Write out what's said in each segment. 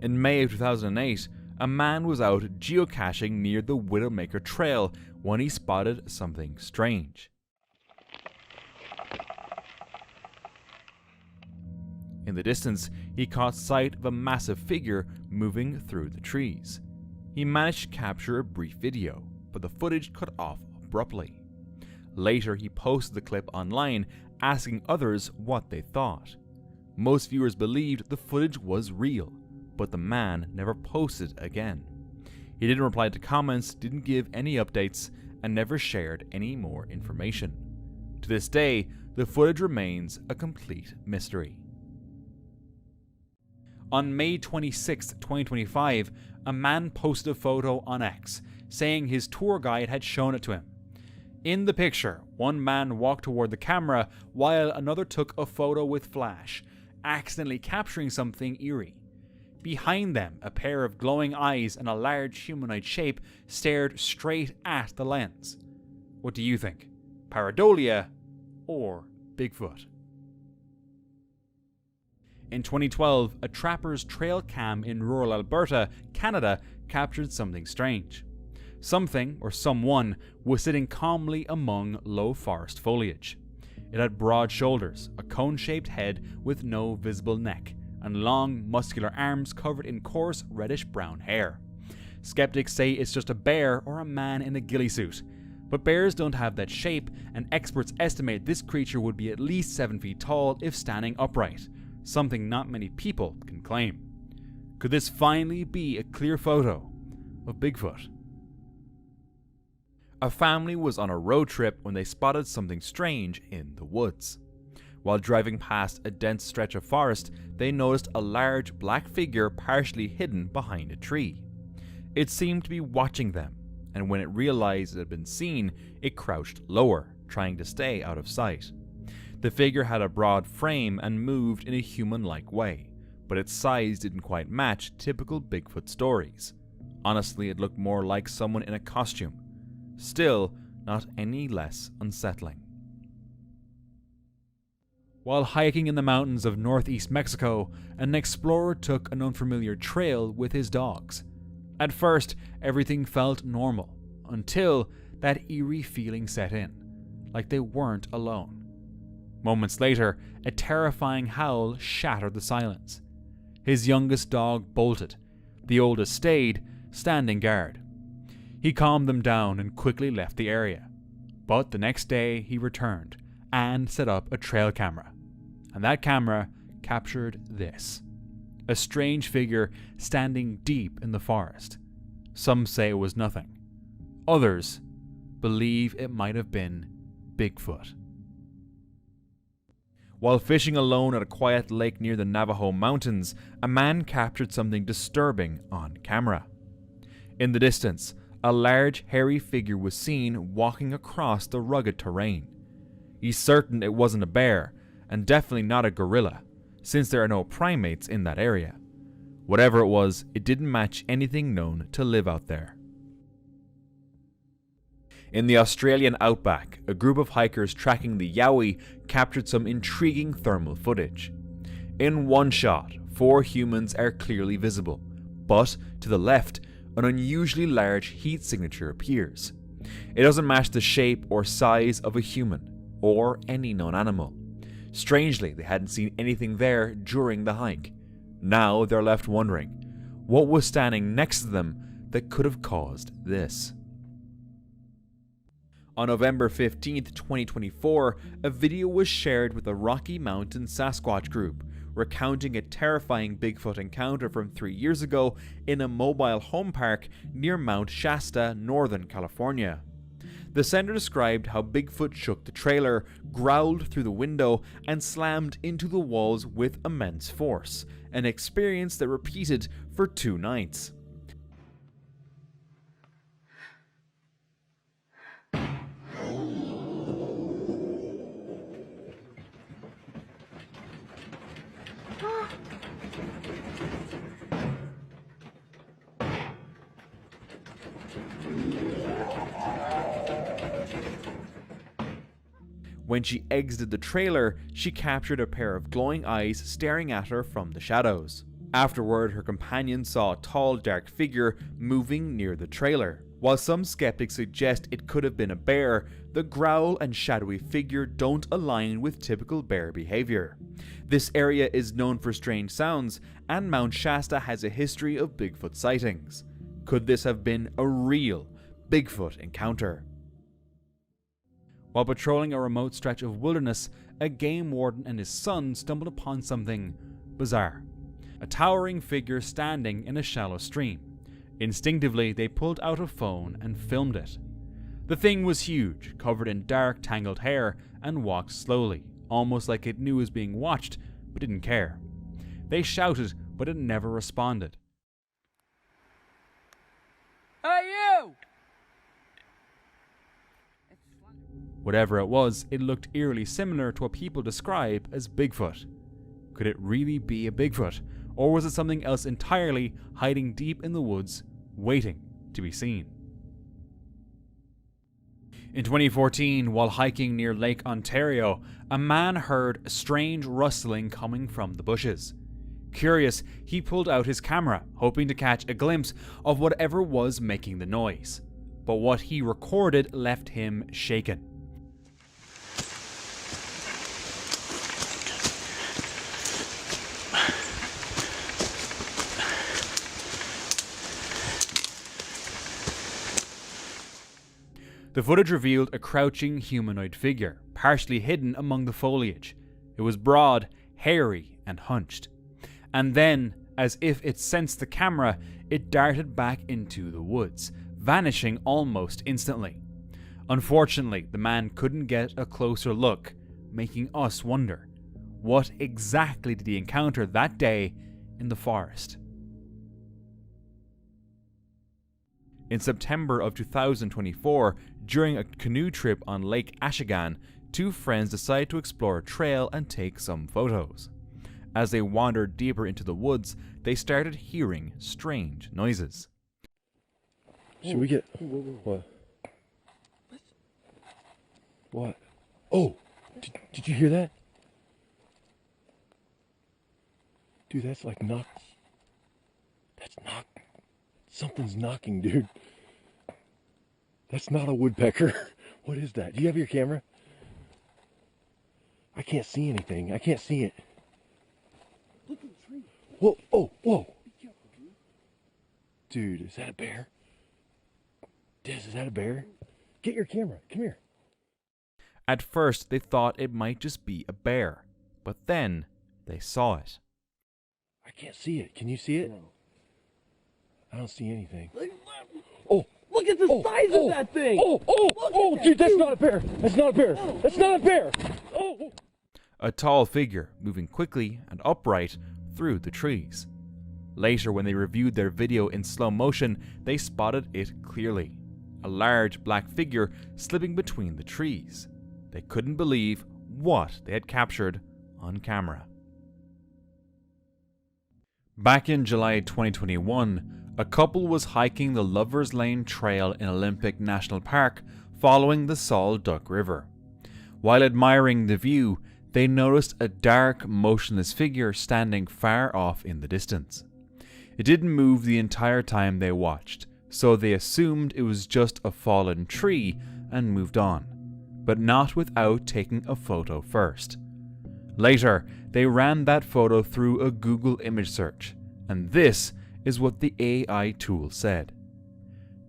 In May of 2008, a man was out geocaching near the Widowmaker Trail when he spotted something strange. In the distance, he caught sight of a massive figure moving through the trees. He managed to capture a brief video, but the footage cut off abruptly. Later, he posted the clip online, asking others what they thought. Most viewers believed the footage was real, but the man never posted again. He didn't reply to comments, didn't give any updates, and never shared any more information. To this day, the footage remains a complete mystery. On May 26, 2025, a man posted a photo on X, saying his tour guide had shown it to him. In the picture, one man walked toward the camera while another took a photo with flash, accidentally capturing something eerie. Behind them, a pair of glowing eyes and a large humanoid shape stared straight at the lens. What do you think? Pareidolia or Bigfoot? In 2012, a trapper's trail cam in rural Alberta, Canada, captured something strange. Something, or someone, was sitting calmly among low forest foliage. It had broad shoulders, a cone-shaped head with no visible neck, and long, muscular arms covered in coarse, reddish-brown hair. Skeptics say it's just a bear or a man in a ghillie suit, but bears don't have that shape, and experts estimate this creature would be at least 7 feet tall if standing upright, something not many people can claim. Could this finally be a clear photo of Bigfoot? A family was on a road trip when they spotted something strange in the woods. While driving past a dense stretch of forest, they noticed a large black figure partially hidden behind a tree. It seemed to be watching them, and when it realized it had been seen, it crouched lower, trying to stay out of sight. The figure had a broad frame and moved in a human-like way, but its size didn't quite match typical Bigfoot stories. Honestly, it looked more like someone in a costume. Still, not any less unsettling. While hiking in the mountains of northeast Mexico, an explorer took an unfamiliar trail with his dogs. At first, everything felt normal, until that eerie feeling set in, like they weren't alone. Moments later, a terrifying howl shattered the silence. His youngest dog bolted. The oldest stayed, standing guard. He calmed them down and quickly left the area. But the next day, he returned and set up a trail camera. And that camera captured this. A strange figure standing deep in the forest. Some say it was nothing. Others believe it might have been Bigfoot. While fishing alone at a quiet lake near the Navajo Mountains, a man captured something disturbing on camera. In the distance, a large, hairy figure was seen walking across the rugged terrain. He's certain it wasn't a bear, and definitely not a gorilla, since there are no primates in that area. Whatever it was, it didn't match anything known to live out there. In the Australian outback, a group of hikers tracking the Yowie captured some intriguing thermal footage. In one shot, 4 humans are clearly visible, but to the left, an unusually large heat signature appears. It doesn't match the shape or size of a human, or any known animal. Strangely, they hadn't seen anything there during the hike. Now they're left wondering, what was standing next to them that could have caused this? On November 15th, 2024, a video was shared with the Rocky Mountain Sasquatch group, recounting a terrifying Bigfoot encounter from 3 years ago in a mobile home park near Mount Shasta, Northern California. The sender described how Bigfoot shook the trailer, growled through the window, and slammed into the walls with immense force, an experience that repeated for 2 nights. When she exited the trailer, she captured a pair of glowing eyes staring at her from the shadows. Afterward, her companion saw a tall, dark figure moving near the trailer. While some skeptics suggest it could have been a bear, the growl and shadowy figure don't align with typical bear behavior. This area is known for strange sounds, and Mount Shasta has a history of Bigfoot sightings. Could this have been a real Bigfoot encounter? While patrolling a remote stretch of wilderness, a game warden and his son stumbled upon something bizarre. A towering figure standing in a shallow stream. Instinctively, they pulled out a phone and filmed it. The thing was huge, covered in dark, tangled hair, and walked slowly, almost like it knew it was being watched, but didn't care. They shouted, but it never responded. Hey, you! Whatever it was, it looked eerily similar to what people describe as Bigfoot. Could it really be a Bigfoot? Or was it something else entirely, hiding deep in the woods, waiting to be seen? In 2014, while hiking near Lake Ontario, a man heard a strange rustling coming from the bushes. Curious, he pulled out his camera, hoping to catch a glimpse of whatever was making the noise. But what he recorded left him shaken. The footage revealed a crouching humanoid figure, partially hidden among the foliage. It was broad, hairy, and hunched. And then, as if it sensed the camera, it darted back into the woods, vanishing almost instantly. Unfortunately, the man couldn't get a closer look, making us wonder, what exactly did he encounter that day in the forest? In September of 2024, during a canoe trip on Lake Ashigan, two friends decided to explore a trail and take some photos. As they wandered deeper into the woods, they started hearing strange noises. Should we get... What? What? Oh! Did you hear that? Dude, that's like knock... That's knock... Something's knocking, dude. That's not a woodpecker. What is that? Do you have your camera? I can't see anything. I can't see it. Look at the tree. Whoa, oh, whoa. Be careful, dude. Dude, is that a bear? Diz, is that a bear? Get your camera. Come here. At first, they thought it might just be a bear, but then they saw it. I can't see it. Can you see it? No. I don't see anything. Oh, look at the size of that thing! Dude, that's not a bear! That's not a bear! That's not a bear! Oh! A tall figure moving quickly and upright through the trees. Later, when they reviewed their video in slow motion, they spotted it clearly. A large black figure slipping between the trees. They couldn't believe what they had captured on camera. Back in July 2021, a couple was hiking the Lover's Lane Trail in Olympic National Park following the Salt Duck River. While admiring the view, they noticed a dark, motionless figure standing far off in the distance. It didn't move the entire time they watched, so they assumed it was just a fallen tree and moved on, but not without taking a photo first. Later, they ran that photo through a Google image search, and this is what the AI tool said.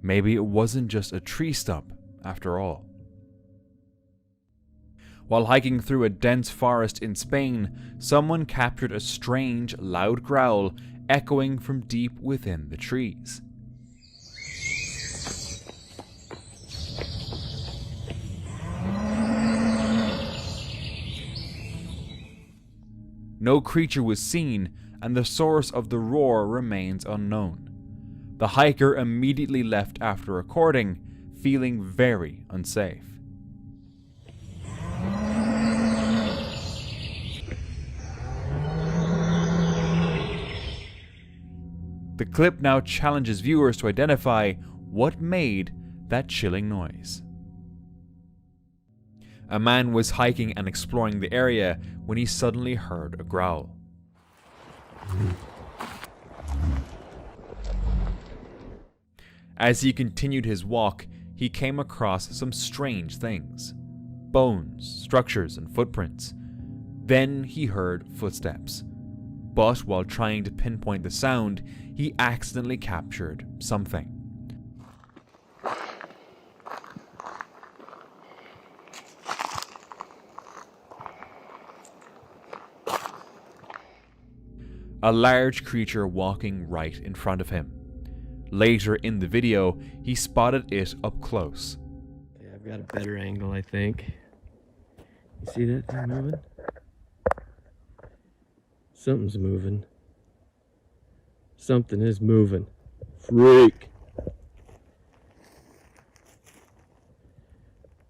Maybe it wasn't just a tree stump after all. While hiking through a dense forest in Spain, someone captured a strange, loud growl echoing from deep within the trees. No creature was seen, and the source of the roar remains unknown. The hiker immediately left after recording, feeling very unsafe. The clip now challenges viewers to identify what made that chilling noise. A man was hiking and exploring the area when he suddenly heard a growl. As he continued his walk, he came across some strange things. Bones, structures, and footprints. Then he heard footsteps. But while trying to pinpoint the sound, he accidentally captured something. A large creature walking right in front of him. Later in the video, he spotted it up close. Yeah, I've got a better angle, I think. You see that thing moving? Something's moving. Something is moving. Freak!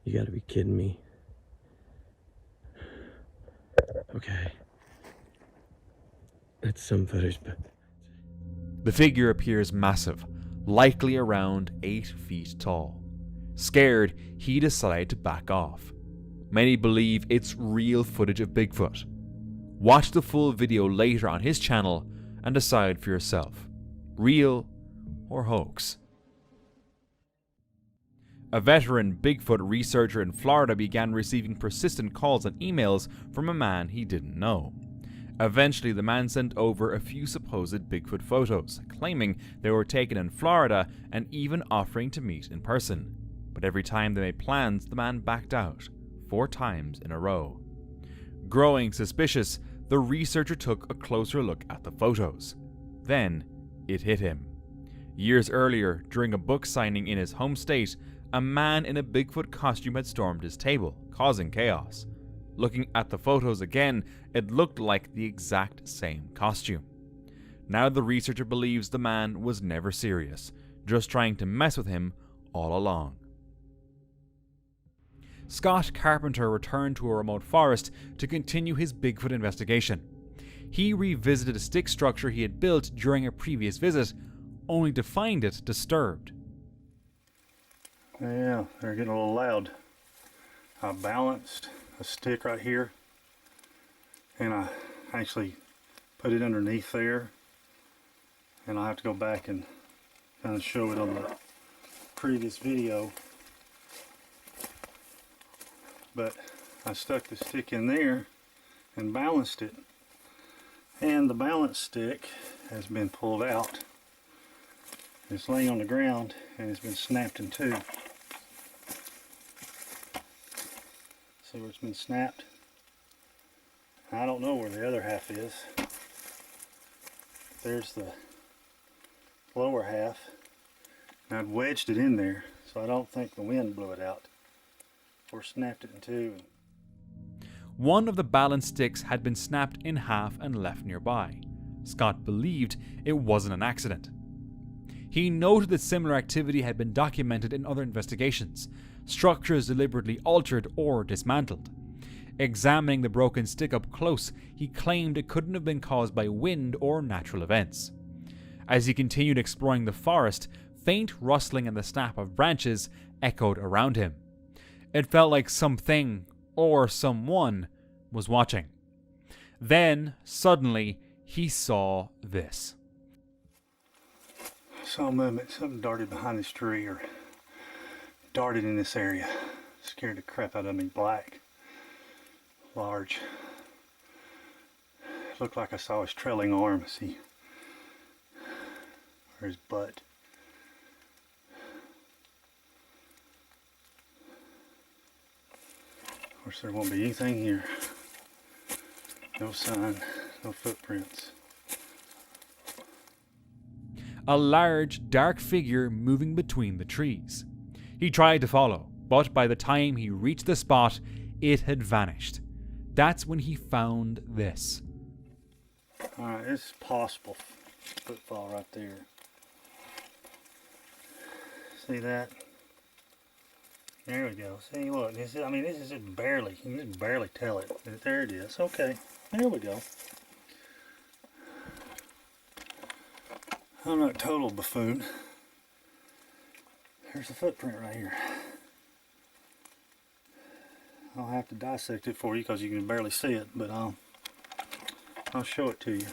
You gotta be kidding me. Okay. That's some footage, but... The figure appears massive, likely around 8 feet tall. Scared, he decided to back off. Many believe it's real footage of Bigfoot. Watch the full video later on his channel and decide for yourself. Real or hoax? A veteran Bigfoot researcher in Florida began receiving persistent calls and emails from a man he didn't know. Eventually, the man sent over a few supposed Bigfoot photos, claiming they were taken in Florida and even offering to meet in person. But every time they made plans, the man backed out, 4 times in a row. Growing suspicious, the researcher took a closer look at the photos. Then, it hit him. Years earlier, during a book signing in his home state, a man in a Bigfoot costume had stormed his table, causing chaos. Looking at the photos again, it looked like the exact same costume. Now the researcher believes the man was never serious, just trying to mess with him all along. Scott Carpenter returned to a remote forest to continue his Bigfoot investigation. He revisited a stick structure he had built during a previous visit, only to find it disturbed. Yeah, they're getting a little loud. I balanced a stick right here, and I actually put it underneath there, and I'll have to go back and kind of show it on the previous video. But I stuck the stick in there and balanced it, and the balance stick has been pulled out. It's laying on the ground and it's been snapped in two. See where it's been snapped? I don't know where the other half is. There's the lower half. And I'd wedged it in there, so I don't think the wind blew it out or snapped it in two. One of the balance sticks had been snapped in half and left nearby. Scott believed it wasn't an accident. He noted that similar activity had been documented in other investigations, structures deliberately altered or dismantled. Examining the broken stick up close, he claimed it couldn't have been caused by wind or natural events. As he continued exploring the forest, faint rustling and the snap of branches echoed around him. It felt like something, or someone, was watching. Then, suddenly, he saw this. I saw a movement. Something darted behind this tree, or darted in this area. Scared the crap out of me. Black. Large. Looked like I saw his trailing arm. See? Or his butt. Of course, there won't be anything here. No sign, no footprints. A large, dark figure moving between the trees. He tried to follow, but by the time he reached the spot, it had vanished. That's when he found this. Alright, this is possible footfall right there. See that? There we go. See, look, this is, this is just barely, you can just barely tell it. There it is. Okay, there we go. I'm not a total buffoon. There's a footprint right here. I'll have to dissect it for you because you can barely see it, but I'll show it to you.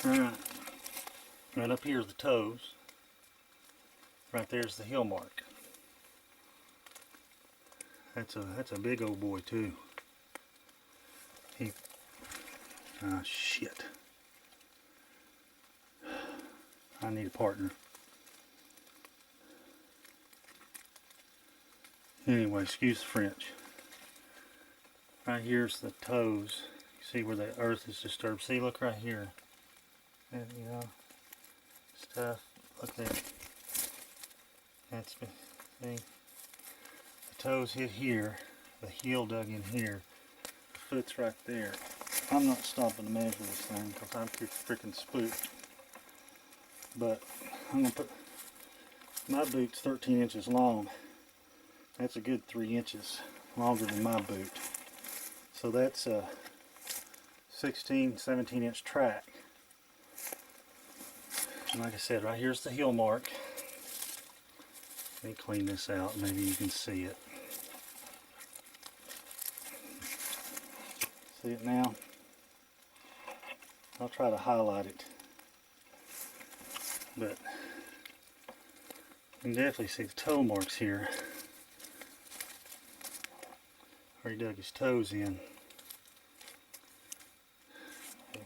Alright. Right up here is the toes. Right there's the heel mark. That's a big old boy too. Ah, shit. I need a partner. Anyway, excuse the French. Right here's the toes. You see where the earth is disturbed. See, look right here. And, you know, stuff. Look there. That's, see, the toes hit here. The heel dug in here. The foot's right there. I'm not stopping to measure this thing because I'm freaking spooked. But I'm gonna put my boot's 13 inches long. That's a good 3 inches longer than my boot. So that's a 16, 17 inch track. And like I said, right here's the heel mark. Let me clean this out, maybe you can see it. See it now? I'll try to highlight it. But you can definitely see the toe marks here. Where he dug his toes in.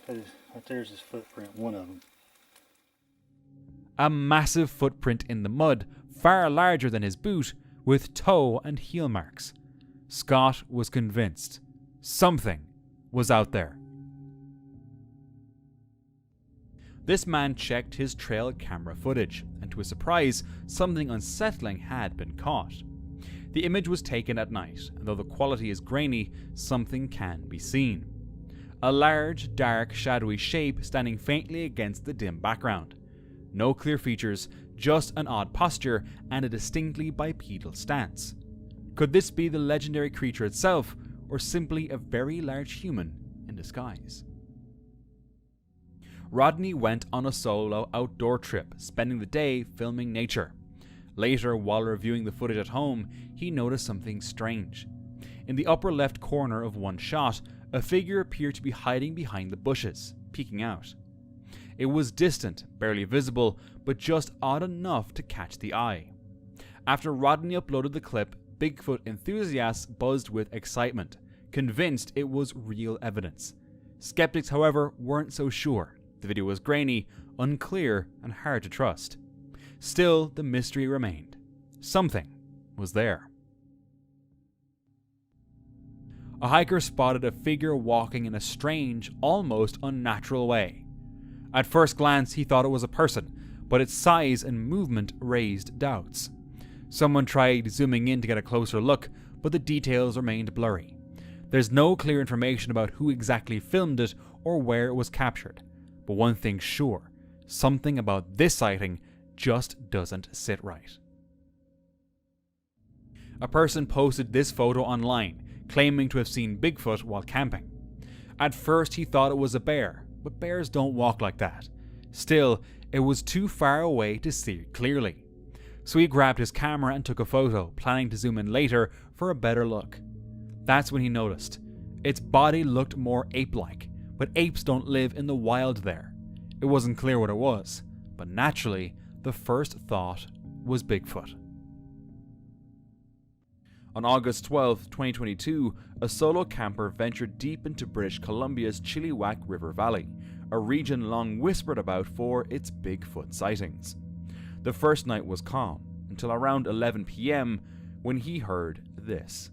Right there's his footprint, one of them. A massive footprint in the mud, far larger than his boot, with toe and heel marks. Scott was convinced something was out there. This man checked his trail camera footage, and to his surprise, something unsettling had been caught. The image was taken at night, and though the quality is grainy, something can be seen. A large, dark, shadowy shape standing faintly against the dim background. No clear features, just an odd posture and a distinctly bipedal stance. Could this be the legendary creature itself, or simply a very large human in disguise? Rodney went on a solo outdoor trip, spending the day filming nature. Later, while reviewing the footage at home, he noticed something strange. In the upper left corner of one shot, a figure appeared to be hiding behind the bushes, peeking out. It was distant, barely visible, but just odd enough to catch the eye. After Rodney uploaded the clip, Bigfoot enthusiasts buzzed with excitement, convinced it was real evidence. Skeptics, however, weren't so sure. The video was grainy, unclear, and hard to trust. Still, the mystery remained. Something was there. A hiker spotted a figure walking in a strange, almost unnatural way. At first glance, he thought it was a person, but its size and movement raised doubts. Someone tried zooming in to get a closer look, but the details remained blurry. There's no clear information about who exactly filmed it or where it was captured. But one thing's sure, something about this sighting just doesn't sit right. A person posted this photo online, claiming to have seen Bigfoot while camping. At first he thought it was a bear, but bears don't walk like that. Still, it was too far away to see it clearly. So he grabbed his camera and took a photo, planning to zoom in later for a better look. That's when he noticed. Its body looked more ape-like, but apes don't live in the wild there. It wasn't clear what it was, but naturally, the first thought was Bigfoot. On August 12, 2022, a solo camper ventured deep into British Columbia's Chilliwack River Valley, a region long whispered about for its Bigfoot sightings. The first night was calm, until around 11 p.m. when he heard this.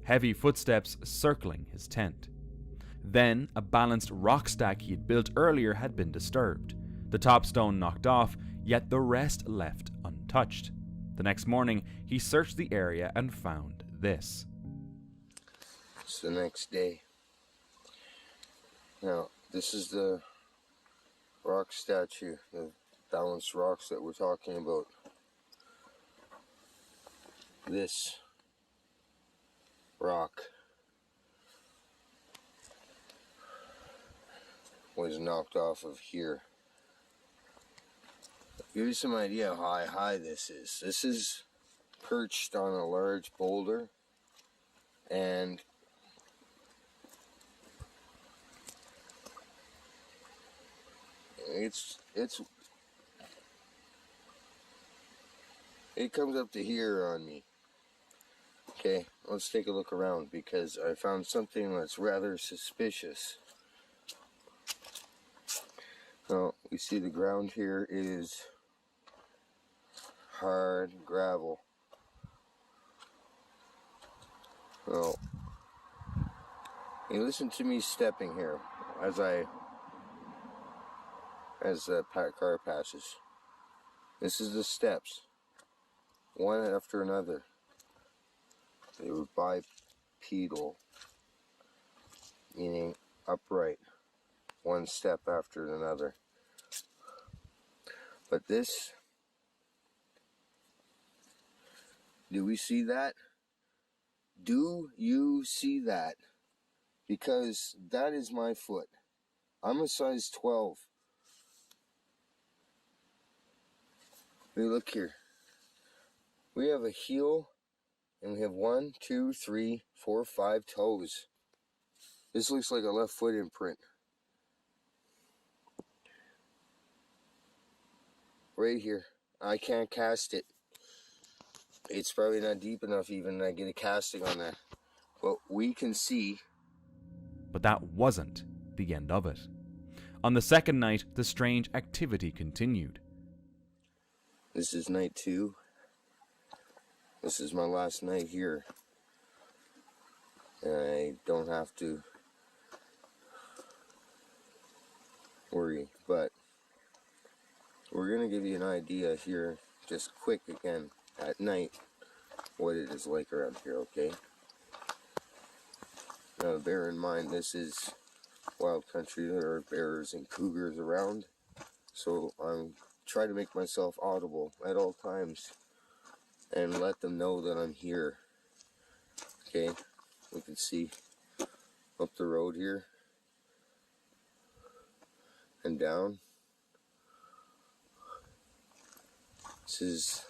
heavy footsteps circling his tent. Then, a balanced rock stack he had built earlier had been disturbed. The top stone knocked off, yet the rest left untouched. The next morning, he searched the area and found this. It's the next day. Now, this is the rock statue, the balanced rocks that we're talking about. This rock was knocked off of here. Give you some idea how high this is. This is perched on a large boulder, and it comes up to here on me. Okay, let's take a look around because I found something that's rather suspicious. Now, we see the ground here is hard gravel. Well, you listen to me stepping here as the car passes. This is the steps, one after another. They were bipedal, meaning upright, one step after another. But this, do we see that? Do you see that? Because that is my foot. I'm a size 12. We look here. We have a heel, and we have 1, 2, 3, 4, 5 toes. This looks like a left foot imprint. Right here. I can't cast it. It's probably not deep enough even to get a casting on that. But we can see. But that wasn't the end of it. On the second night, the strange activity continued. This is night 2. This is my last night here. And I don't have to worry, but we're going to give you an idea here, just quick again, at night, what it is like around here, okay? Now bear in mind, this is wild country. There are bears and cougars around, so I'm trying to make myself audible at all times and let them know that I'm here. Okay, we can see up the road here and down. This is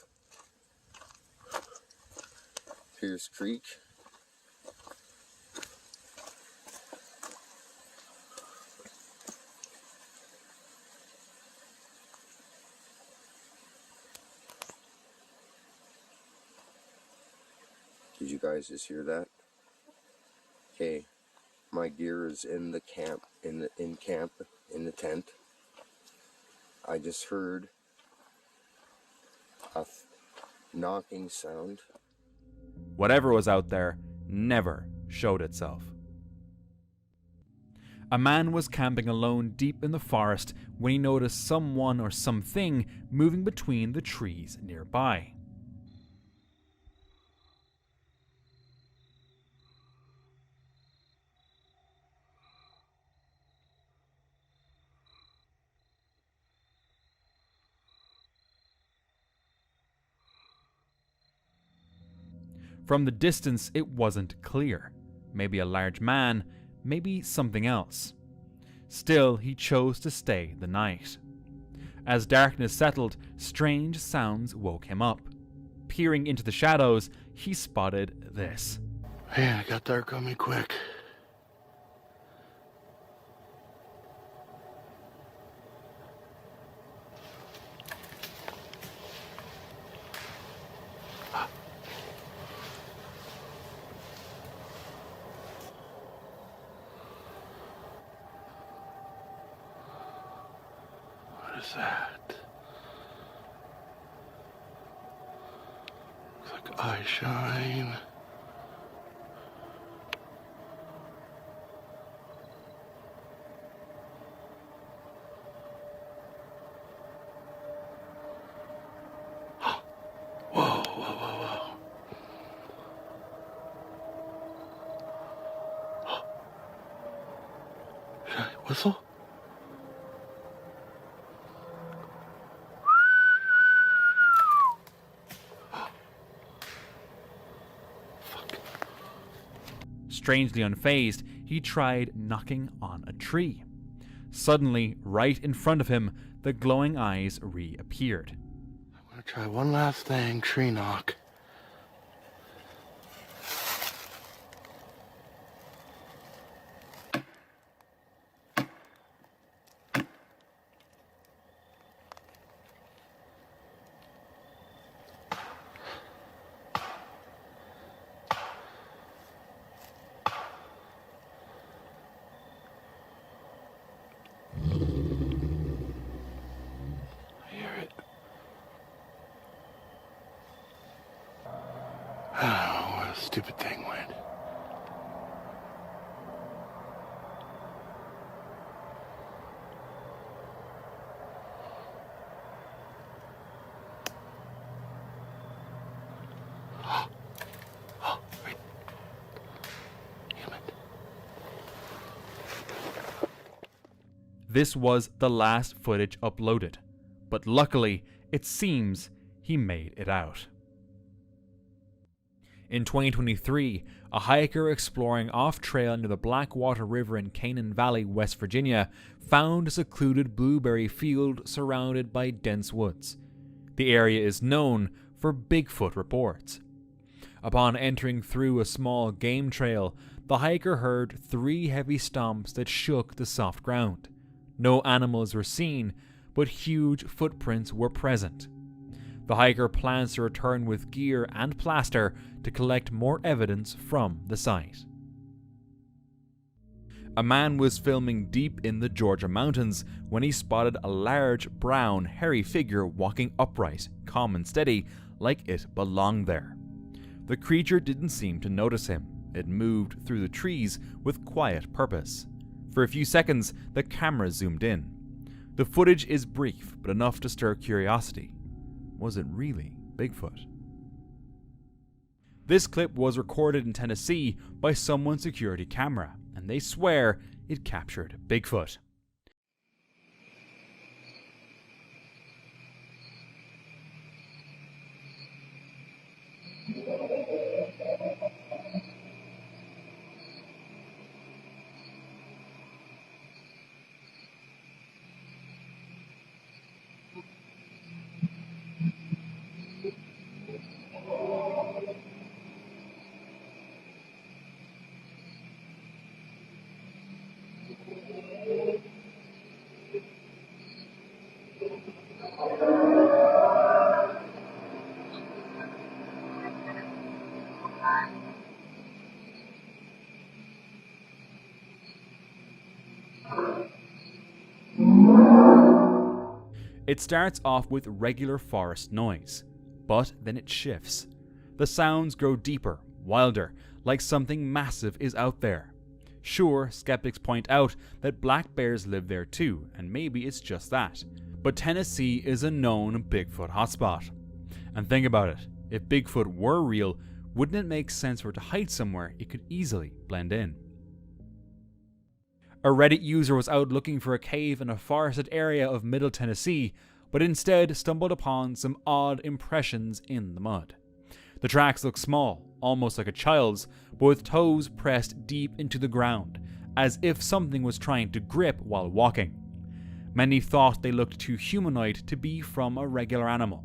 Pierce Creek. Did you guys just hear that? Okay, my gear is in the camp, in the tent. I just heard a knocking sound. Whatever was out there never showed itself. A man was camping alone deep in the forest when he noticed someone or something moving between the trees nearby. From the distance, it wasn't clear. Maybe a large man, maybe something else. Still, he chose to stay the night. As darkness settled, strange sounds woke him up. Peering into the shadows, he spotted this. Man, it got dark on me quick. What is that? Looks like eye shine. Whistle? Strangely unfazed, he tried knocking on a tree. Suddenly, right in front of him, the glowing eyes reappeared. I'm gonna try one last thing, tree knock. Oh, where the stupid thing went. Oh, wait. Damn it. This was the last footage uploaded, but luckily, it seems he made it out. In 2023, a hiker exploring off-trail near the Blackwater River in Canaan Valley, West Virginia, found a secluded blueberry field surrounded by dense woods. The area is known for Bigfoot reports. Upon entering through a small game trail, the hiker heard 3 heavy stomps that shook the soft ground. No animals were seen, but huge footprints were present. The hiker plans to return with gear and plaster to collect more evidence from the site. A man was filming deep in the Georgia mountains when he spotted a large, brown, hairy figure walking upright, calm and steady, like it belonged there. The creature didn't seem to notice him. It moved through the trees with quiet purpose. For a few seconds, the camera zoomed in. The footage is brief, but enough to stir curiosity. Was it really Bigfoot? This clip was recorded in Tennessee by someone's security camera, and they swear it captured Bigfoot. It starts off with regular forest noise, but then it shifts. The sounds grow deeper, wilder, like something massive is out there. Sure, skeptics point out that black bears live there too, and maybe it's just that. But Tennessee is a known Bigfoot hotspot. And think about it, if Bigfoot were real, wouldn't it make sense for it to hide somewhere it could easily blend in? A Reddit user was out looking for a cave in a forested area of Middle Tennessee, but instead stumbled upon some odd impressions in the mud. The tracks look small, almost like a child's, but with toes pressed deep into the ground, as if something was trying to grip while walking. Many thought they looked too humanoid to be from a regular animal.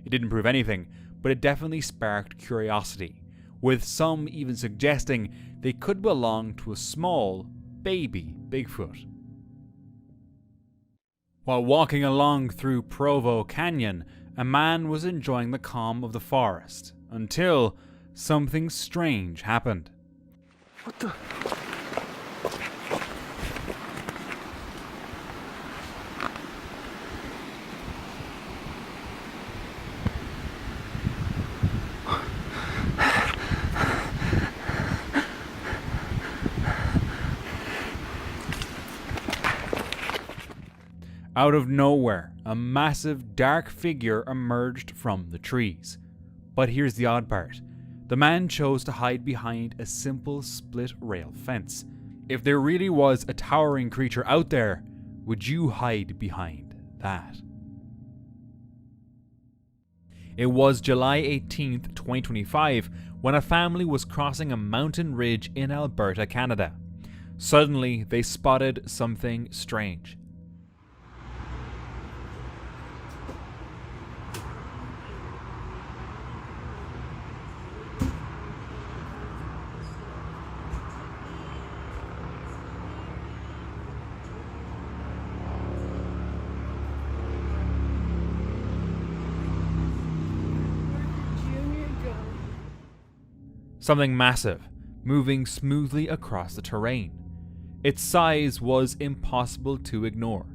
It didn't prove anything, but it definitely sparked curiosity, with some even suggesting they could belong to a small, baby Bigfoot. While walking along through Provo Canyon, a man was enjoying the calm of the forest, until something strange happened. What the? Out of nowhere, a massive dark figure emerged from the trees. But here's the odd part. The man chose to hide behind a simple split rail fence. If there really was a towering creature out there, would you hide behind that? It was July 18th, 2025, when a family was crossing a mountain ridge in Alberta, Canada. Suddenly, they spotted something strange. Something massive, moving smoothly across the terrain. Its size was impossible to ignore,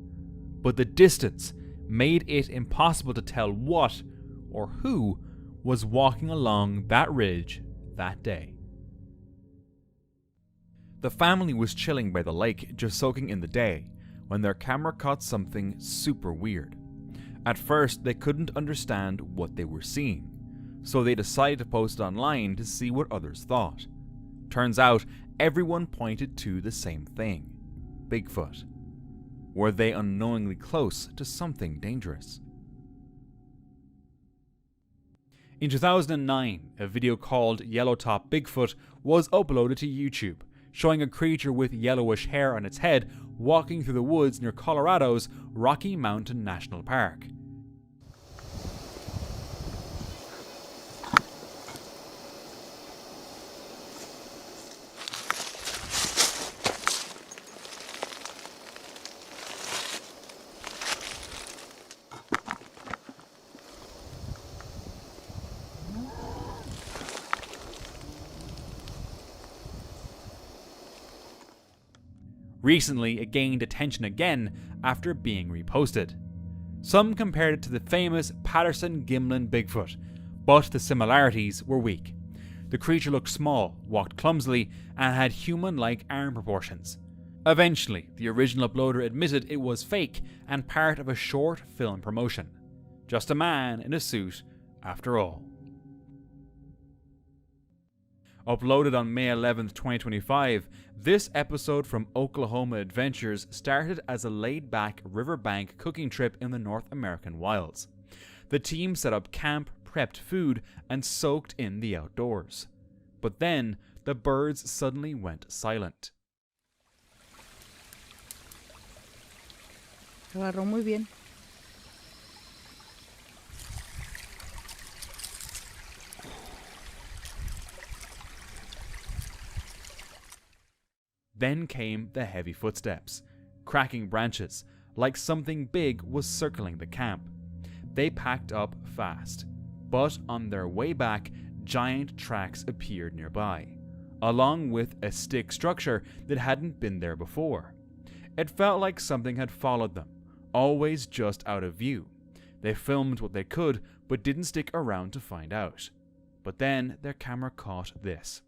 but the distance made it impossible to tell what or who was walking along that ridge that day. The family was chilling by the lake, just soaking in the day, when their camera caught something super weird. At first, they couldn't understand what they were seeing, so they decided to post it online to see what others thought. Turns out, everyone pointed to the same thing: Bigfoot. Were they unknowingly close to something dangerous? In 2009, a video called Yellowtop Bigfoot was uploaded to YouTube, showing a creature with yellowish hair on its head walking through the woods near Colorado's Rocky Mountain National Park. Recently, it gained attention again after being reposted. Some compared it to the famous Patterson-Gimlin Bigfoot, but the similarities were weak. The creature looked small, walked clumsily, and had human-like arm proportions. Eventually, the original uploader admitted it was fake and part of a short film promotion. Just a man in a suit, after all. Uploaded on May 11th, 2025, this episode from Oklahoma Adventures started as a laid-back riverbank cooking trip in the North American wilds. The team set up camp, prepped food, and soaked in the outdoors. But then, the birds suddenly went silent. Agarró muy bien. Then came the heavy footsteps, cracking branches, like something big was circling the camp. They packed up fast, but on their way back, giant tracks appeared nearby, along with a stick structure that hadn't been there before. It felt like something had followed them, always just out of view. They filmed what they could, but didn't stick around to find out. But then their camera caught this.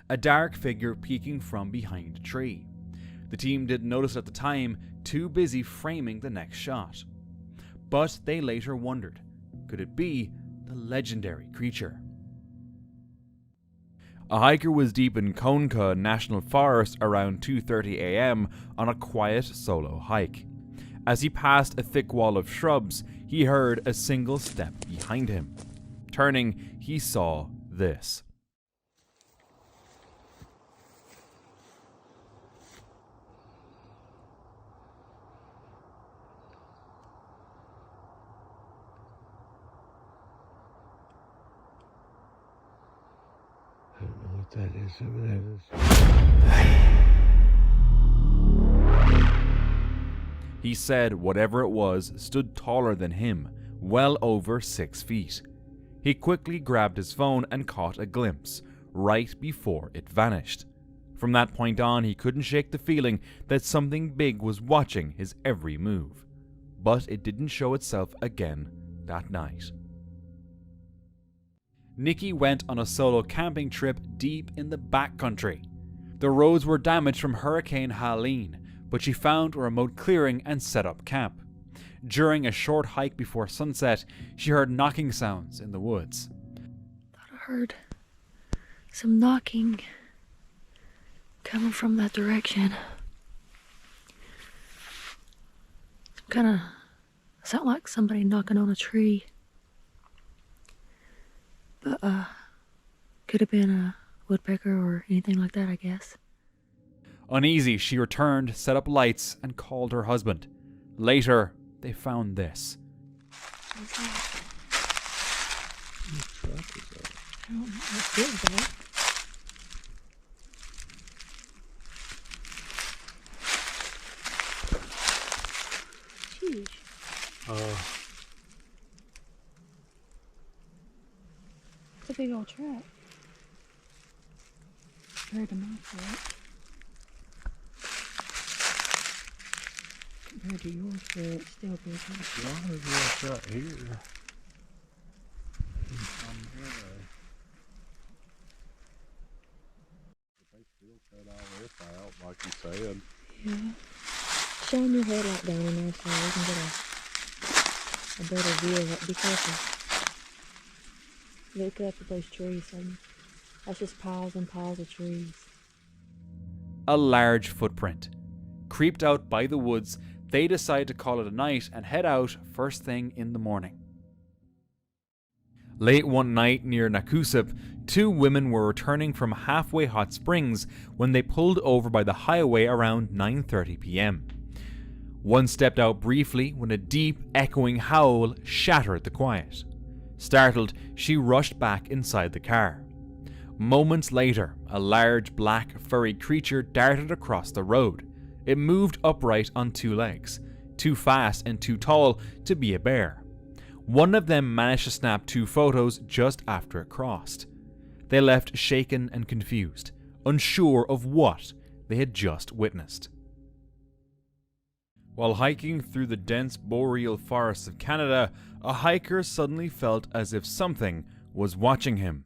A dark figure peeking from behind a tree. The team didn't notice it at the time, too busy framing the next shot. But they later wondered, could it be the legendary creature? A hiker was deep in Conca National Forest around 2:30 a.m. on a quiet solo hike. As he passed a thick wall of shrubs, he heard a single step behind him. Turning, he saw this. That is who that is. He said whatever it was stood taller than him, well over 6 feet. He quickly grabbed his phone and caught a glimpse, right before it vanished. From that point on, he couldn't shake the feeling that something big was watching his every move. But it didn't show itself again that night. Nikki went on a solo camping trip deep in the backcountry. The roads were damaged from Hurricane Helene, but she found a remote clearing and set up camp. During a short hike before sunset, she heard knocking sounds in the woods. Thought I heard some knocking coming from that direction. Sound like somebody knocking on a tree. But, could have been a woodpecker or anything like that, I guess. Uneasy, she returned, set up lights, and called her husband. Later, they found this. What's that? I don't know. It's big, though. Huge. It's a big old truck. Compared to my truck. Compared to yours, but it's still big. Why is this right here? They still cut all this out, like you said. Yeah. Shine your headlight down in there so we can get a better view of it. Be careful. Look up at those trees. That's just piles and piles of trees. A large footprint. Creeped out by the woods, they decide to call it a night and head out first thing in the morning. Late one night near Nakusip, two women were returning from Halfway Hot Springs when they pulled over by the highway around 9:30 p.m. One stepped out briefly when a deep, echoing howl shattered the quiet. Startled, she rushed back inside the car. Moments later, a large, black, furry creature darted across the road. It moved upright on two legs, too fast and too tall to be a bear. One of them managed to snap two photos just after it crossed. They left shaken and confused, unsure of what they had just witnessed. While hiking through the dense boreal forests of Canada, a hiker suddenly felt as if something was watching him.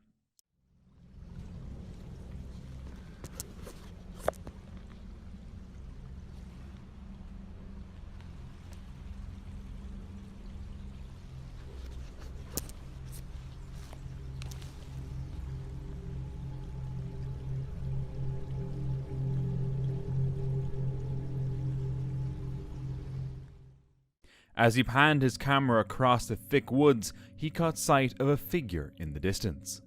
As he panned his camera across the thick woods, he caught sight of a figure in the distance.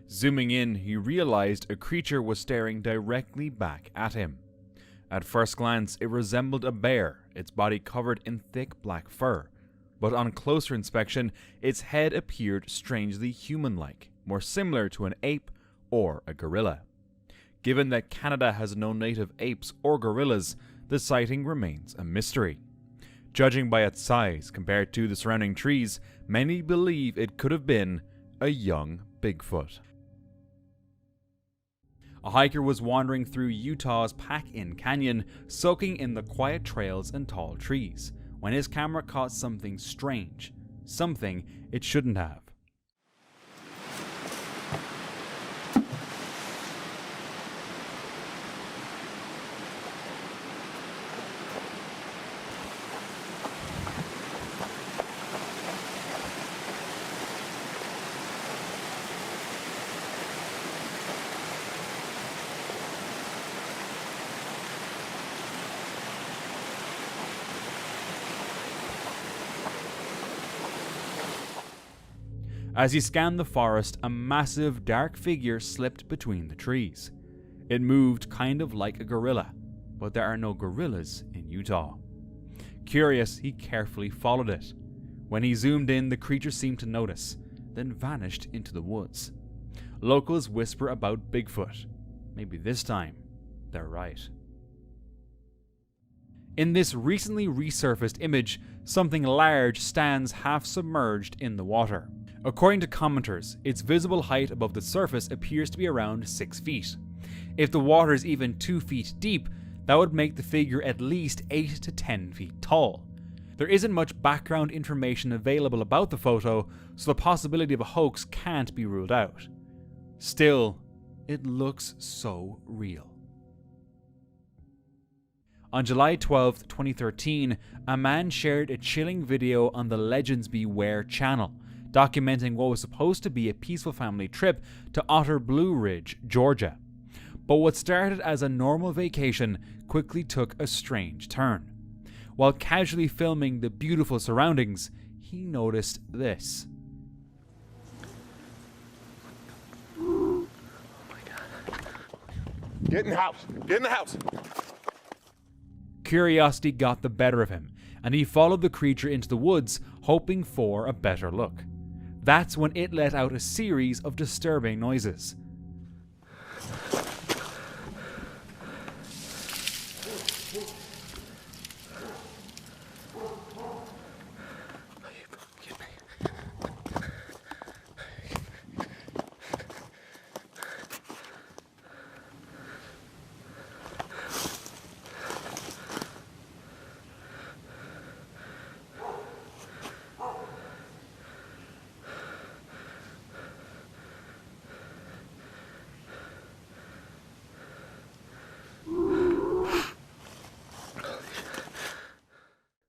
Zooming in, he realized a creature was staring directly back at him. At first glance, it resembled a bear, its body covered in thick black fur. But on closer inspection, its head appeared strangely human-like, more similar to an ape or a gorilla. Given that Canada has no native apes or gorillas, the sighting remains a mystery. Judging by its size compared to the surrounding trees, many believe it could have been a young Bigfoot. A hiker was wandering through Utah's Pack-In Canyon, soaking in the quiet trails and tall trees, when his camera caught something strange, something it shouldn't have. As he scanned the forest, a massive dark figure slipped between the trees. It moved kind of like a gorilla, but there are no gorillas in Utah. Curious, he carefully followed it. When he zoomed in, the creature seemed to notice, then vanished into the woods. Locals whisper about Bigfoot. Maybe this time, they're right. In this recently resurfaced image, something large stands half submerged in the water. According to commenters, its visible height above the surface appears to be around 6 feet. If the water is even 2 feet deep, that would make the figure at least 8 to 10 feet tall. There isn't much background information available about the photo, so the possibility of a hoax can't be ruled out. Still, it looks so real. On July 12, 2013, a man shared a chilling video on the Legends Beware channel, documenting what was supposed to be a peaceful family trip to Otter Blue Ridge, Georgia. But what started as a normal vacation quickly took a strange turn. While casually filming the beautiful surroundings, he noticed this. Get in the house. Get in the house. Curiosity got the better of him, and he followed the creature into the woods, hoping for a better look. That's when it let out a series of disturbing noises.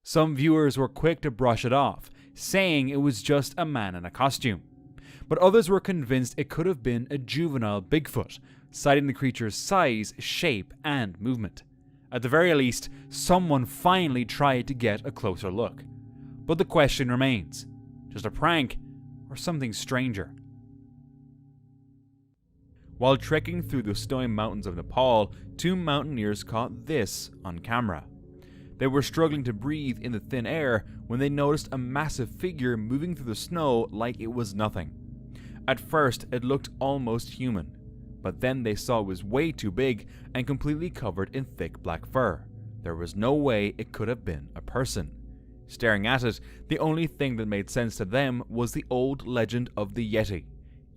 Some viewers were quick to brush it off, saying it was just a man in a costume. But others were convinced it could have been a juvenile Bigfoot, citing the creature's size, shape, and movement. At the very least, someone finally tried to get a closer look. But the question remains, just a prank or something stranger? While trekking through the snowy mountains of Nepal, two mountaineers caught this on camera. They were struggling to breathe in the thin air when they noticed a massive figure moving through the snow like it was nothing. At first, it looked almost human, but then they saw it was way too big and completely covered in thick black fur. There was no way it could have been a person. Staring at it, the only thing that made sense to them was the old legend of the Yeti.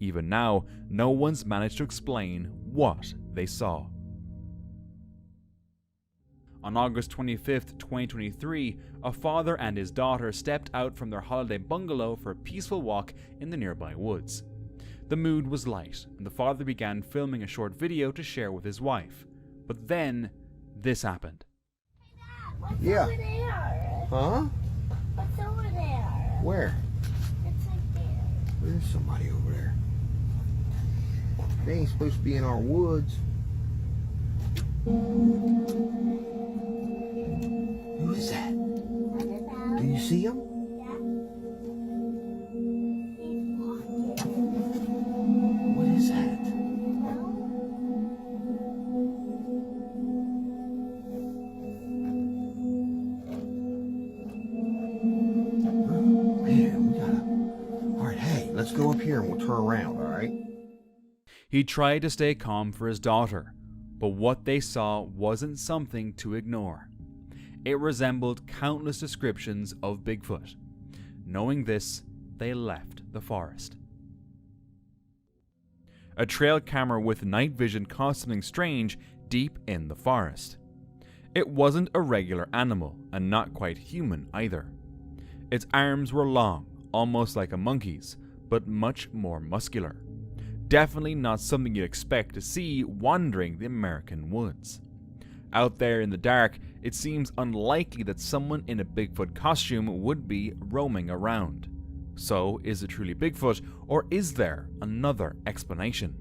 Even now, no one's managed to explain what they saw. On August 25, 2023, a father and his daughter stepped out from their holiday bungalow for a peaceful walk in the nearby woods. The mood was light, and the father began filming a short video to share with his wife. But then, this happened. What's Yeah. over there? Huh? What's over there? Where? It's like there. There's somebody over there. They ain't supposed to be in our woods. Who is that? Do you see him? What is that? Man, we gotta... Alright, hey, let's go up here and we'll turn around, alright? He tried to stay calm for his daughter, but what they saw wasn't something to ignore. It resembled countless descriptions of Bigfoot. Knowing this, they left the forest. A trail camera with night vision caught something strange deep in the forest. It wasn't a regular animal, and not quite human either. Its arms were long, almost like a monkey's, but much more muscular. Definitely not something you'd expect to see wandering the American woods. Out there in the dark, it seems unlikely that someone in a Bigfoot costume would be roaming around. So, is it truly Bigfoot, or is there another explanation?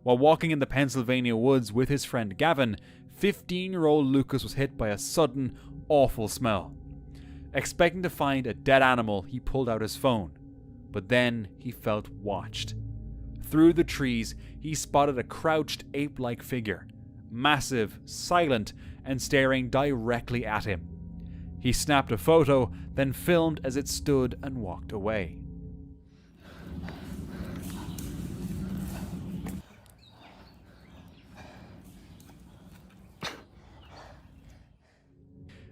While walking in the Pennsylvania woods with his friend Gavin, 15-year-old Lucas was hit by a sudden, awful smell. Expecting to find a dead animal, he pulled out his phone. But then he felt watched. Through the trees, he spotted a crouched ape-like figure, massive, silent, and staring directly at him. He snapped a photo, then filmed as it stood and walked away.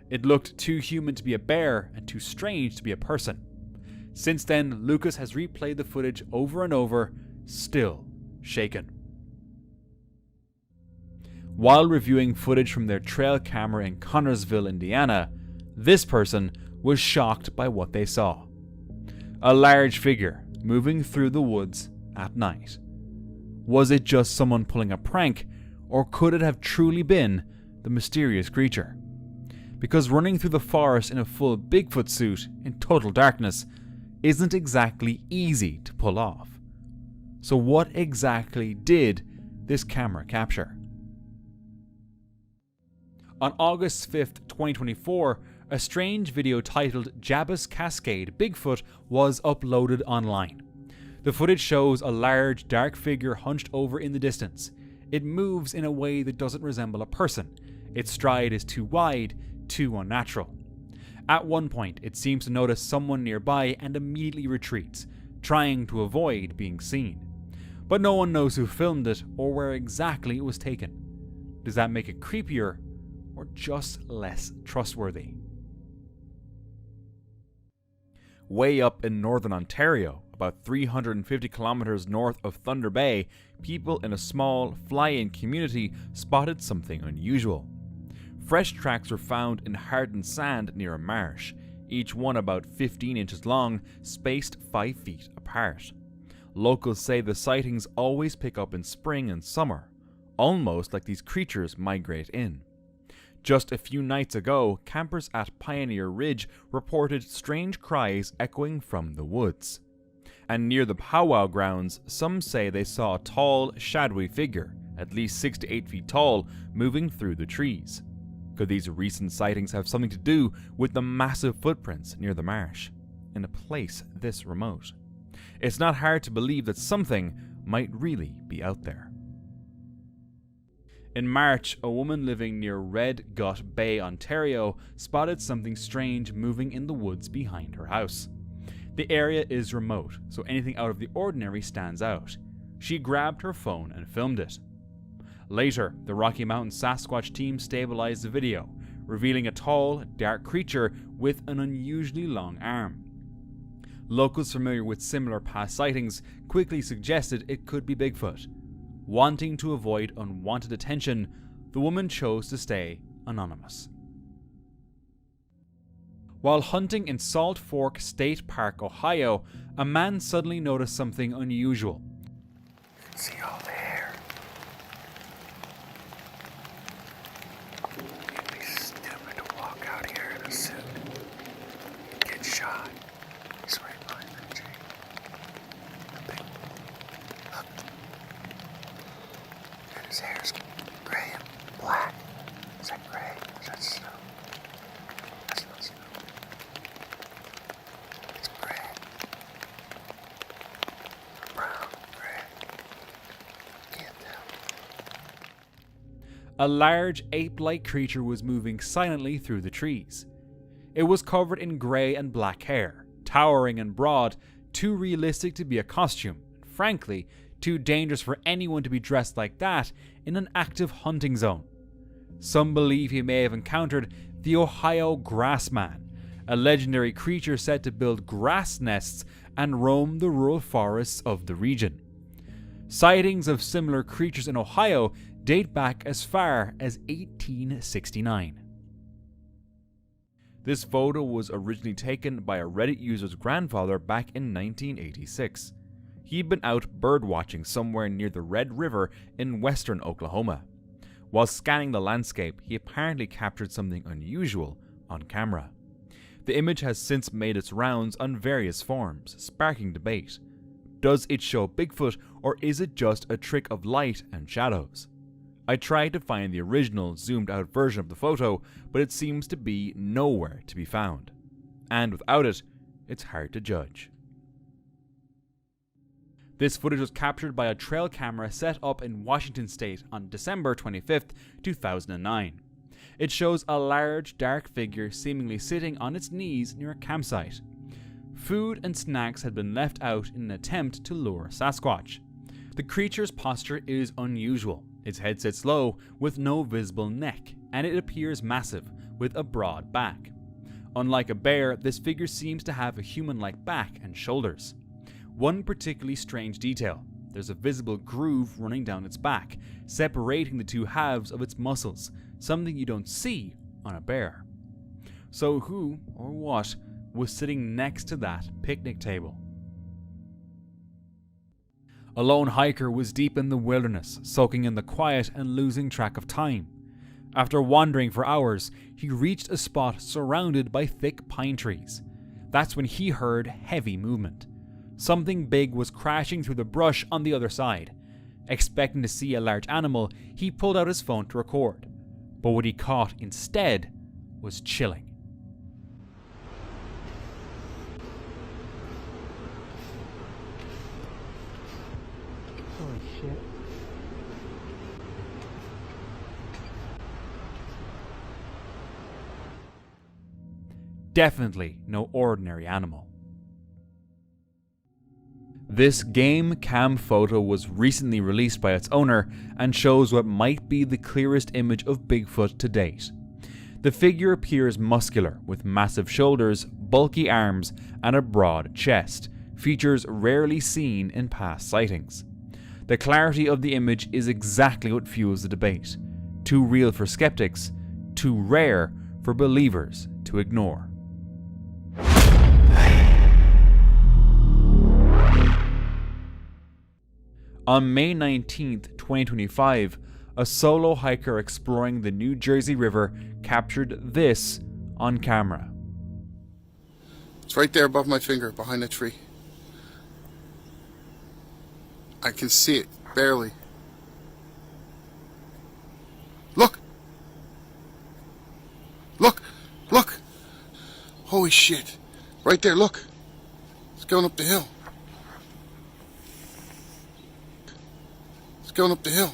It looked too human to be a bear and too strange to be a person. Since then, Lucas has replayed the footage over and over, still shaken. While reviewing footage from their trail camera in Connorsville, Indiana, this person was shocked by what they saw. A large figure moving through the woods at night. Was it just someone pulling a prank, Or could it have truly been the mysterious creature? Because running through the forest in a full Bigfoot suit in total darkness isn't exactly easy to pull off. So what exactly did this camera capture? On August 5th, 2024, a strange video titled Jabba's Cascade Bigfoot was uploaded online. The footage shows a large, dark figure hunched over in the distance. It moves in a way that doesn't resemble a person. Its stride is too wide, too unnatural. At one point, it seems to notice someone nearby and immediately retreats, trying to avoid being seen. But no one knows who filmed it or where exactly it was taken. Does that make it creepier or just less trustworthy? Way up in northern Ontario, about 350 kilometers north of Thunder Bay, people in a small fly-in community spotted something unusual. Fresh tracks were found in hardened sand near a marsh, each one about 15 inches long, spaced 5 feet apart. Locals say the sightings always pick up in spring and summer, almost like these creatures migrate in. Just a few nights ago, campers at Pioneer Ridge reported strange cries echoing from the woods. And near the powwow grounds, some say they saw a tall, shadowy figure, at least 6 to 8 feet tall, moving through the trees. Could these recent sightings have something to do with the massive footprints near the marsh, in a place this remote? It's not hard to believe that something might really be out there. In March, a woman living near Red Gut Bay, Ontario, spotted something strange moving in the woods behind her house. The area is remote, so anything out of the ordinary stands out. She grabbed her phone and filmed it. Later, the Rocky Mountain Sasquatch team stabilized the video, revealing a tall, dark creature with an unusually long arm. Locals familiar with similar past sightings quickly suggested it could be Bigfoot. Wanting to avoid unwanted attention, the woman chose to stay anonymous. While hunting in Salt Fork State Park, Ohio, a man suddenly noticed something unusual. See all the hair. You'd be stupid to walk out here in a suit. Get shot. He's right behind that tree. The big. Look. And his hair's gray and black. Is that gray? Is that snow? That's not snow. It's gray. Brown, gray. Can't tell. A large ape-like creature was moving silently through the trees. It was covered in grey and black hair, towering and broad, too realistic to be a costume, and frankly, too dangerous for anyone to be dressed like that in an active hunting zone. Some believe he may have encountered the Ohio Grassman, a legendary creature said to build grass nests and roam the rural forests of the region. Sightings of similar creatures in Ohio date back as far as 1869. This photo was originally taken by a Reddit user's grandfather back in 1986. He'd been out birdwatching somewhere near the Red River in western Oklahoma. While scanning the landscape, he apparently captured something unusual on camera. The image has since made its rounds on various forums, sparking debate. Does it show Bigfoot, or is it just a trick of light and shadows? I tried to find the original zoomed out version of the photo, but it seems to be nowhere to be found. And without it, it's hard to judge. This footage was captured by a trail camera set up in Washington State on December 25th, 2009. It shows a large, dark figure seemingly sitting on its knees near a campsite. Food and snacks had been left out in an attempt to lure Sasquatch. The creature's posture is unusual. Its head sits low, with no visible neck, and it appears massive, with a broad back. Unlike a bear, this figure seems to have a human-like back and shoulders. One particularly strange detail: there's a visible groove running down its back, separating the two halves of its muscles, something you don't see on a bear. So who, or what, was sitting next to that picnic table? A lone hiker was deep in the wilderness, soaking in the quiet and losing track of time. After wandering for hours, he reached a spot surrounded by thick pine trees. That's when he heard heavy movement. Something big was crashing through the brush on the other side. Expecting to see a large animal, he pulled out his phone to record. But what he caught instead was chilling. Holy shit. Definitely no ordinary animal. This game cam photo was recently released by its owner and shows what might be the clearest image of Bigfoot to date. The figure appears muscular with massive shoulders, bulky arms, and a broad chest, features rarely seen in past sightings. The clarity of the image is exactly what fuels the debate. Too real for skeptics, too rare for believers to ignore. On May 19th, 2025, a solo hiker exploring the New Jersey River captured this on camera. It's right there above my finger, behind the tree. I can see it, barely. Look! Look! Look! Holy shit. Right there, look. It's going up the hill. It's going up the hill.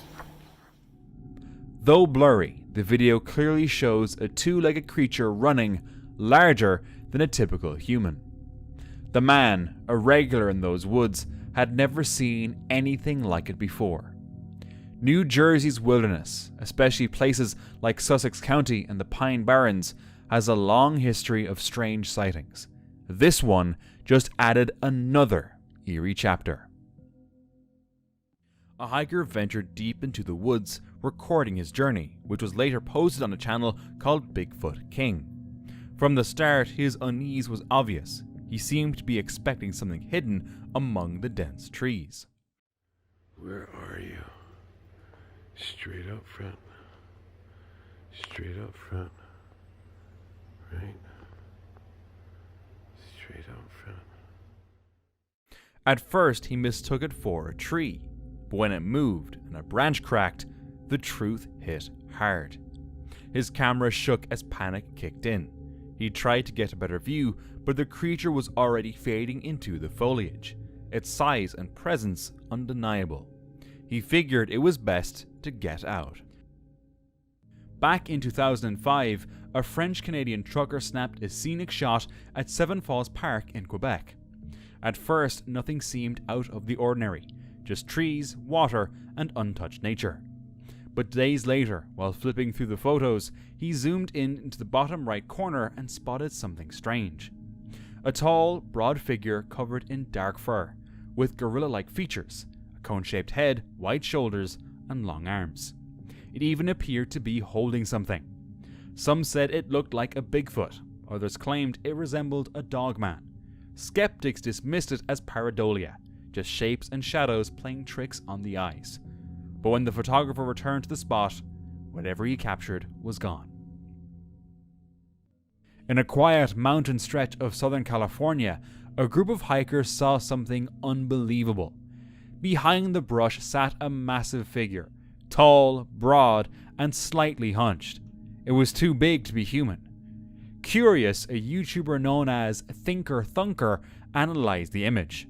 Though blurry, the video clearly shows a two-legged creature running, larger than a typical human. The man, a regular in those woods, had never seen anything like it before. New Jersey's wilderness, especially places like Sussex County and the Pine Barrens, has a long history of strange sightings. This one just added another eerie chapter. A hiker ventured deep into the woods, recording his journey, which was later posted on a channel called Bigfoot King. From the start, his unease was obvious. He seemed to be expecting something hidden among the dense trees. Where are you? Straight up front. Straight up front. Right? Straight up front. At first, he mistook it for a tree, but when it moved and a branch cracked, the truth hit hard. His camera shook as panic kicked in. He tried to get a better view, but the creature was already fading into the foliage, its size and presence undeniable. He figured it was best to get out. Back in 2005, a French-Canadian trucker snapped a scenic shot at Seven Falls Park in Quebec. At first, nothing seemed out of the ordinary, just trees, water, and untouched nature. But days later, while flipping through the photos, he zoomed in into the bottom right corner and spotted something strange. A tall, broad figure covered in dark fur, with gorilla-like features, a cone-shaped head, wide shoulders, and long arms. It even appeared to be holding something. Some said it looked like a Bigfoot, others claimed it resembled a dogman. Skeptics dismissed it as pareidolia, just shapes and shadows playing tricks on the eyes. But when the photographer returned to the spot, whatever he captured was gone. In a quiet mountain stretch of Southern California, a group of hikers saw something unbelievable. Behind the brush sat a massive figure, tall, broad, and slightly hunched. It was too big to be human. Curious, a YouTuber known as Thinker Thunker, analyzed the image.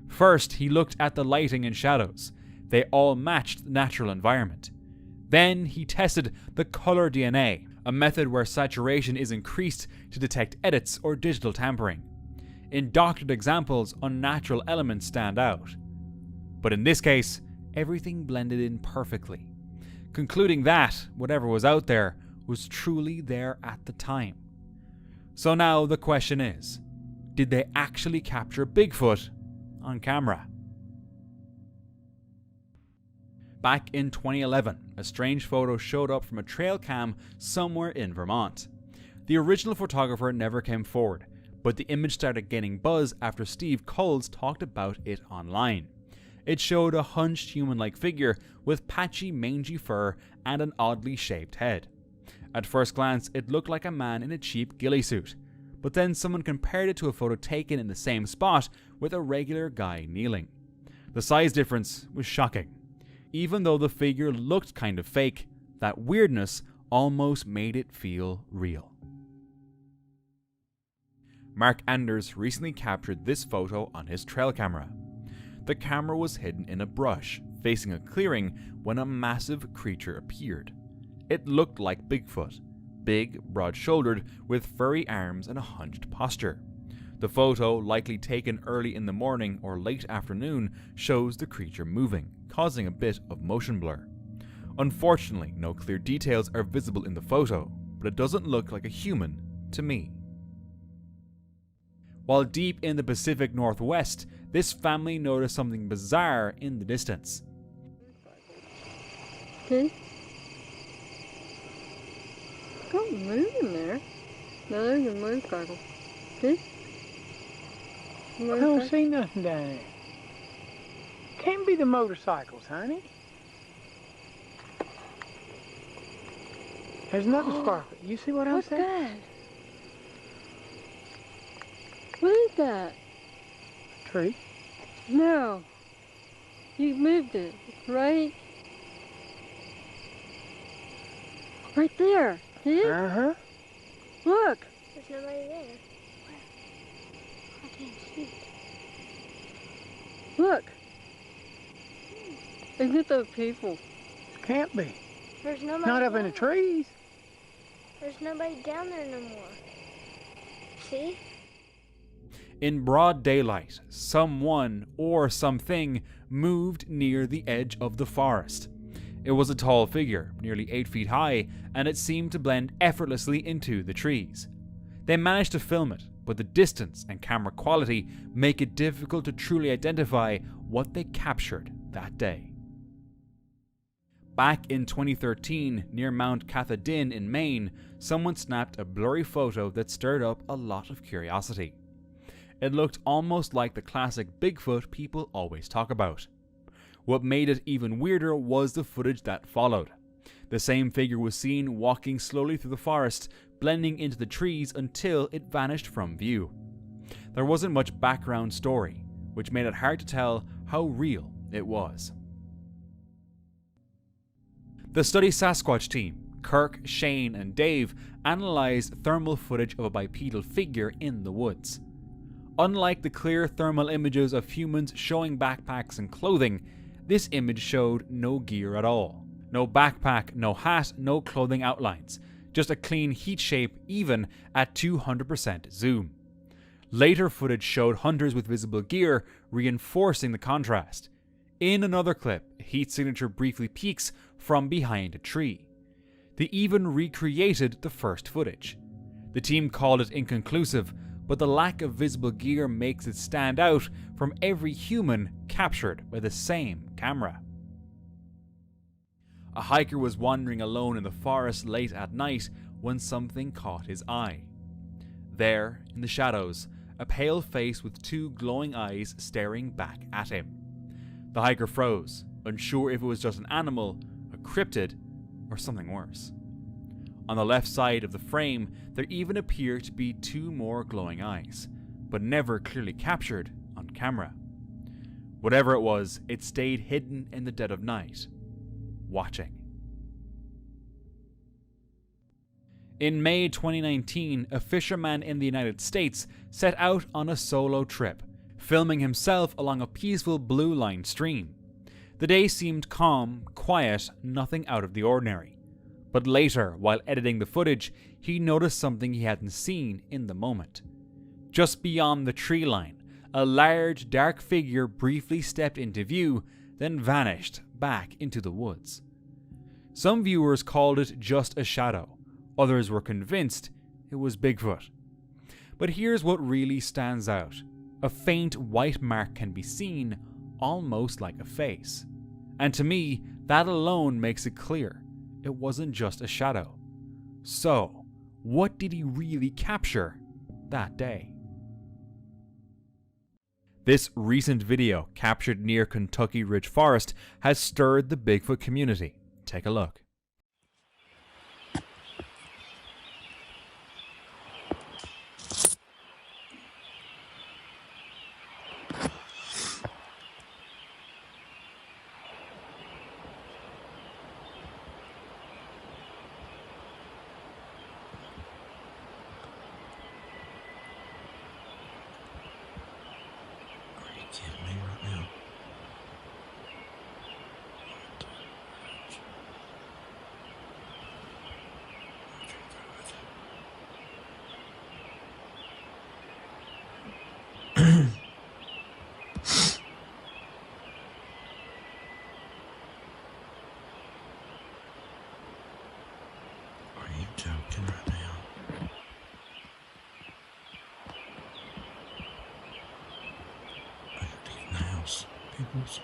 First, he looked at the lighting and shadows. They all matched the natural environment. Then he tested the color DNA, a method where saturation is increased to detect edits or digital tampering. In doctored examples, unnatural elements stand out. But in this case, everything blended in perfectly, concluding that whatever was out there was truly there at the time. So now the question is, did they actually capture Bigfoot on camera? Back in 2011, a strange photo showed up from a trail cam somewhere in Vermont. The original photographer never came forward, but the image started gaining buzz after Steve Coles talked about it online. It showed a hunched human-like figure with patchy, mangy fur and an oddly shaped head. At first glance, it looked like a man in a cheap ghillie suit, but then someone compared it to a photo taken in the same spot with a regular guy kneeling. The size difference was shocking. Even though the figure looked kind of fake, that weirdness almost made it feel real. Mark Anders recently captured this photo on his trail camera. The camera was hidden in a brush, facing a clearing, when a massive creature appeared. It looked like Bigfoot, big, broad-shouldered, with furry arms and a hunched posture. The photo, likely taken early in the morning or late afternoon, shows the creature moving, causing a bit of motion blur. Unfortunately, no clear details are visible in the photo, but it doesn't look like a human to me. While deep in the Pacific Northwest, this family noticed something bizarre in the distance. Don't move in there. No, there's a motorcycle. See? I don't see nothing down there. Can't be the motorcycles, honey. There's another sparkle. You see what I'm What's saying? that? What is that? Tree. No. You moved it, right? Right there. See it? Uh-huh. Look. There's nobody there. Where? I can't see. Look. Isn't it those people? Can't be. There's nobody Not up down in the there. trees. There's nobody down there no more. See? In broad daylight, someone or something moved near the edge of the forest. It was a tall figure, nearly 8 feet high, and it seemed to blend effortlessly into the trees. They managed to film it, but the distance and camera quality make it difficult to truly identify what they captured that day. Back in 2013, near Mount Cathedin in Maine, someone snapped a blurry photo that stirred up a lot of curiosity. It looked almost like the classic Bigfoot people always talk about. What made it even weirder was the footage that followed. The same figure was seen walking slowly through the forest, blending into the trees until it vanished from view. There wasn't much background story, which made it hard to tell how real it was. The Study Sasquatch team, Kirk, Shane, and Dave, analysed thermal footage of a bipedal figure in the woods. Unlike the clear thermal images of humans showing backpacks and clothing, this image showed no gear at all. No backpack, no hat, no clothing outlines. Just a clean heat shape even at 200% zoom. Later footage showed hunters with visible gear, reinforcing the contrast. In another clip, a heat signature briefly peeks from behind a tree. They even recreated the first footage. The team called it inconclusive, but the lack of visible gear makes it stand out from every human captured by the same camera. A hiker was wandering alone in the forest late at night when something caught his eye. There, in the shadows, a pale face with two glowing eyes staring back at him. The hiker froze, unsure if it was just an animal, a cryptid, or something worse. On the left side of the frame, there even appear to be two more glowing eyes, but never clearly captured on camera. Whatever it was, it stayed hidden in the dead of night, watching. In May 2019, a fisherman in the United States set out on a solo trip, filming himself along a peaceful blue-lined stream. The day seemed calm, quiet, nothing out of the ordinary. But later, while editing the footage, he noticed something he hadn't seen in the moment. Just beyond the tree line, a large, dark figure briefly stepped into view, then vanished back into the woods. Some viewers called it just a shadow. Others were convinced it was Bigfoot. But here's what really stands out. A faint white mark can be seen, almost like a face. And to me, that alone makes it clear. It wasn't just a shadow. So, what did he really capture that day? This recent video, captured near Kentucky Ridge Forest, has stirred the Bigfoot community. Take a look. Joking right now. I got these nails, peoples.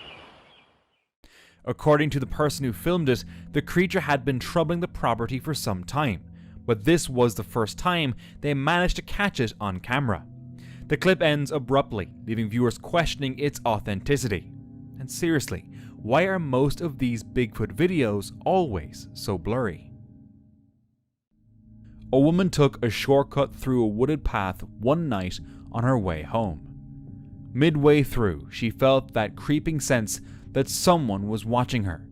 According to the person who filmed it, the creature had been troubling the property for some time, but this was the first time they managed to catch it on camera. The clip ends abruptly, leaving viewers questioning its authenticity. And seriously, why are most of these Bigfoot videos always so blurry? A woman took a shortcut through a wooded path one night on her way home. Midway through, she felt that creeping sense that someone was watching her.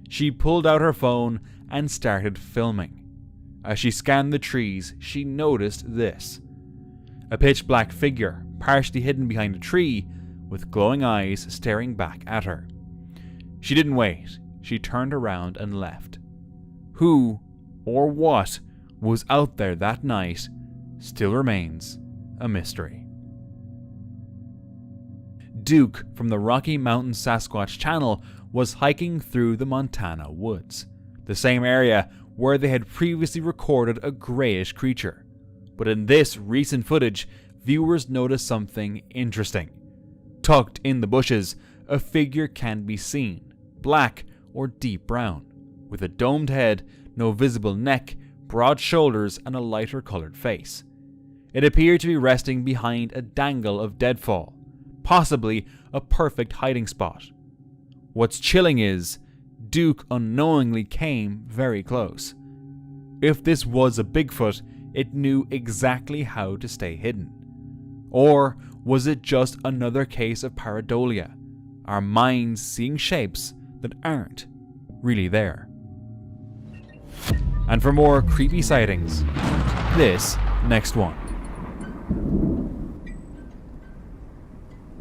She pulled out her phone and started filming. As she scanned the trees, she noticed this. A pitch-black figure, partially hidden behind a tree, with glowing eyes staring back at her. She didn't wait. She turned around and left. Who, or what, was out there that night still remains a mystery. Duke from the Rocky Mountain Sasquatch channel was hiking through the Montana woods, the same area where they had previously recorded a greyish creature. But in this recent footage, viewers noticed something interesting. Tucked in the bushes, a figure can be seen, black or deep brown, with a domed head, no visible neck, broad shoulders and a lighter coloured face. It appeared to be resting behind a dangle of deadfall, possibly a perfect hiding spot. What's chilling is, Duke unknowingly came very close. If this was a Bigfoot, it knew exactly how to stay hidden. Or was it just another case of pareidolia, our minds seeing shapes that aren't really there? And for more creepy sightings, this next one.